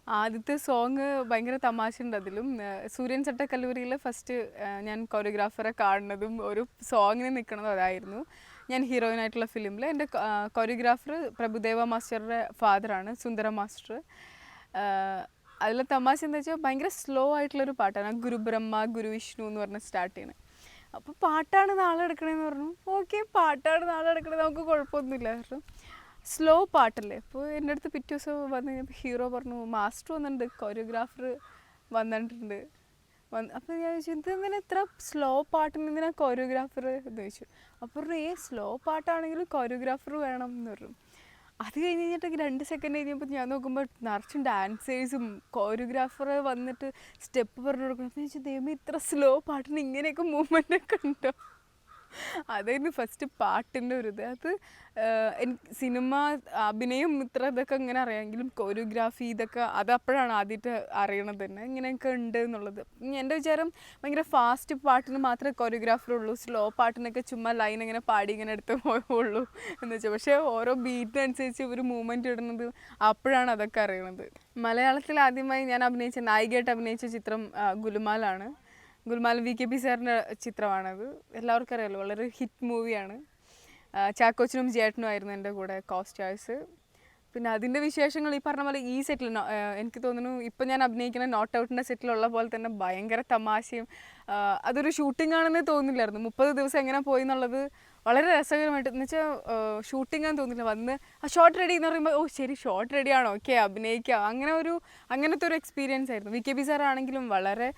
ആദ്യത്തെ സോങ് ഭയങ്കര തമാശയുണ്ട് അതിലും. സൂര്യൻ ചട്ടക്കല്ലൂരിയിൽ ഫസ്റ്റ് ഞാൻ കൊറിയോഗ്രാഫറെ കാണുന്നതും ഒരു സോങ്ങിന് നിൽക്കുന്നതും അതായിരുന്നു. ഞാൻ ഹീറോയിനായിട്ടുള്ള ഫിലിമിൽ എൻ്റെ കൊറിയോഗ്രാഫർ പ്രഭുദേവ മാസ്റ്ററുടെ ഫാദറാണ്, സുന്ദര മാസ്റ്റർ. അതിലെ തമാശ എന്താ വെച്ചാൽ ഭയങ്കര സ്ലോ ആയിട്ടുള്ളൊരു പാട്ടാണ്. ഗുരുബ്രഹ്മ ഗുരു വിഷ്ണു എന്ന് പറഞ്ഞ് സ്റ്റാർട്ട് ചെയ്യണത്. അപ്പോൾ പാട്ടാണ് നാളെ എടുക്കണേന്ന് പറഞ്ഞു. ഓക്കെ, പാട്ടാണ് നാളെ എടുക്കണത്, നമുക്ക് കുഴപ്പമൊന്നുമില്ല പറഞ്ഞു. സ്ലോ പാട്ടല്ലേ. അപ്പോൾ എൻ്റെ അടുത്ത് പിറ്റേ ദിവസം വന്ന് കഴിഞ്ഞപ്പോൾ ഹീറോ പറഞ്ഞു, മാസ്റ്റർ വന്നിട്ടുണ്ട്, കൊറിയോഗ്രാഫർ വന്നിട്ടുണ്ട്. അപ്പോൾ ഞാൻ ചോദിച്ചു, എന്തെങ്ങനെ ഇത്ര സ്ലോ പാട്ടിന് എന്തിനാ കൊറിയോഗ്രാഫർ എന്ന് ചോദിച്ചു. അപ്പോൾ പറഞ്ഞു, സ്ലോ പാട്ടാണെങ്കിലും കൊറിയോഗ്രാഫർ വേണം എന്ന് പറഞ്ഞു. അത് കഴിഞ്ഞ് കഴിഞ്ഞിട്ട് 2 സെക്കൻഡ് കഴിഞ്ഞപ്പോൾ ഞാൻ നോക്കുമ്പോൾ നിറച്ചും ഡാൻസേഴ്സും കൊറിയോഗ്രാഫർ വന്നിട്ട് സ്റ്റെപ്പ് പറഞ്ഞു കൊടുക്കണം. അപ്പോൾ ഞാൻ ചോദിച്ചു, ദൈവമേ ഇത്ര സ്ലോ പാട്ടിന് ഇങ്ങനെയൊക്കെ മൂവ്മെൻ്റ് ഒക്കെ ഉണ്ടോ? അതായിരുന്നു ഫസ്റ്റ് പാട്ടിൻ്റെ ഒരു ഇത്. അത് എനിക്ക് സിനിമ അഭിനയം ഇത്ര ഇതൊക്കെ ഇങ്ങനെ അറിയാമെങ്കിലും കൊറിയോഗ്രാഫി ഇതൊക്കെ അത് അപ്പോഴാണ് ആദ്യമായിട്ട് അറിയണത് തന്നെ ഇങ്ങനെയൊക്കെ ഉണ്ട് എന്നുള്ളത്. എൻ്റെ വിചാരം ഭയങ്കര ഫാസ്റ്റ് പാട്ടിന് മാത്രമേ കൊറിയോഗ്രാഫർ ഉള്ളൂ, സ്ലോ പാട്ടിനൊക്കെ ചുമ്മാ ലൈൻ ഇങ്ങനെ പാടി ഇങ്ങനെ എടുത്ത് പോയുള്ളൂ എന്ന് വെച്ചാൽ. പക്ഷേ ഓരോ ബീറ്റിനനുസരിച്ച് ഒരു മൂവ്മെൻറ്റ് ഇടുന്നത് അപ്പോഴാണ് അതൊക്കെ അറിയണത്. മലയാളത്തിൽ ആദ്യമായി ഞാൻ നായികയായിട്ട് അഭിനയിച്ച ചിത്രം ഗുലുമാലാണ്. ഗുൽമാൽ VKP സാറിൻ്റെ ചിത്രമാണത്. എല്ലാവർക്കും അറിയാമല്ലോ, വളരെ ഹിറ്റ് മൂവിയാണ്. ചാക്കോച്ചനും ജേട്ടനും ആയിരുന്നു എൻ്റെ കൂടെ കോസ്റ്റേഴ്സ്. പിന്നെ അതിൻ്റെ വിശേഷങ്ങൾ ഈ പറഞ്ഞ പോലെ ഈ സെറ്റിൽ എനിക്ക് തോന്നുന്നു ഇപ്പം ഞാൻ അഭിനയിക്കുന്ന നോട്ട് ഔട്ടിൻ്റെ സെറ്റിലുള്ള പോലെ തന്നെ ഭയങ്കര തമാശയും. അതൊരു ഷൂട്ടിംഗ് ആണെന്നേ തോന്നില്ലായിരുന്നു. 30 ദിവസം എങ്ങനെ പോയി എന്നുള്ളത് വളരെ രസകരമായിട്ട്. എന്ന് വെച്ചാൽ ഷൂട്ടിംഗ് ആണെന്ന് തോന്നില്ല. വന്ന് ആ ഷോട്ട് റെഡി എന്ന് പറയുമ്പോൾ ശരി ഷോട്ട് റെഡിയാണോ, ഓക്കെ അഭിനയിക്കാം, അങ്ങനത്തെ ഒരു എക്സ്പീരിയൻസ് ആയിരുന്നു. VKP സാറാണെങ്കിലും വളരെ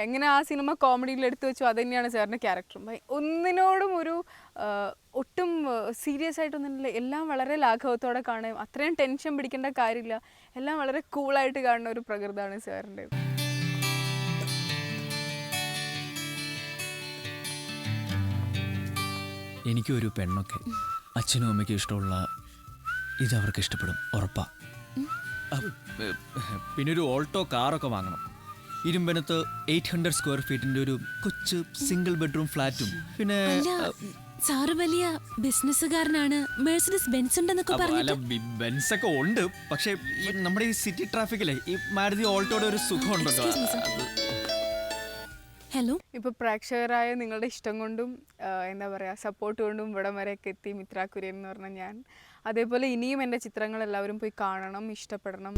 എങ്ങനെ ആ സിനിമ കോമഡിയിൽ എടുത്തു വെച്ചു, അത് തന്നെയാണ് സാറിൻ്റെ ക്യാരക്ടറും. ഒന്നിനോടും ഒരു ഒട്ടും സീരിയസ് ആയിട്ടൊന്നുമില്ല. എല്ലാം വളരെ ലാഘവത്തോടെ കാണുകയും അത്രയും ടെൻഷൻ പിടിക്കേണ്ട കാര്യമില്ല, എല്ലാം വളരെ കൂളായിട്ട് കാണുന്ന ഒരു പ്രകൃതമാണ് സാറിൻ്റെ. എനിക്കൊരു പെണ്ണൊക്കെ അച്ഛനും അമ്മയ്ക്കും ഇഷ്ടമുള്ള ഇത് അവർക്ക് ഇഷ്ടപ്പെടും, ഉറപ്പാ. പിന്നെ ഒരു ഓൾട്ടോ കാറൊക്കെ വാങ്ങണം. ഇരുമ്പനത്ത് 800 സ്ക്വയർ ഫീറ്റിന്റെ ഒരു കൊച്ചു സിംഗിൾ ബെഡ്റൂം ഫ്ലാറ്റും. പിന്നെ സാറ് വലിയ ബിസിനസ്സുകാരനാണ്, മെഴ്സിഡസ് ബെൻസ് ഉണ്ടെന്നൊക്കെ അല്ല, ബെൻസ് ഒക്കെ ഉണ്ട്. പക്ഷെ നമ്മുടെ ഈ സിറ്റി ട്രാഫിക്കിലെ ഈ മാരുതി ഓൾട്ടോയുടെ ഒരു സുഖം ഉണ്ടല്ലോ. ഹലോ, ഇപ്പോൾ പ്രേക്ഷകരായ നിങ്ങളുടെ ഇഷ്ടം കൊണ്ടും എന്താ പറയുക സപ്പോർട്ട് കൊണ്ടും ഇവിടം വരെയൊക്കെ എത്തി മിത്ര കുര്യൻ എന്ന് പറഞ്ഞാൽ ഞാൻ. അതേപോലെ ഇനിയും എൻ്റെ ചിത്രങ്ങൾ എല്ലാവരും പോയി കാണണം, ഇഷ്ടപ്പെടണം.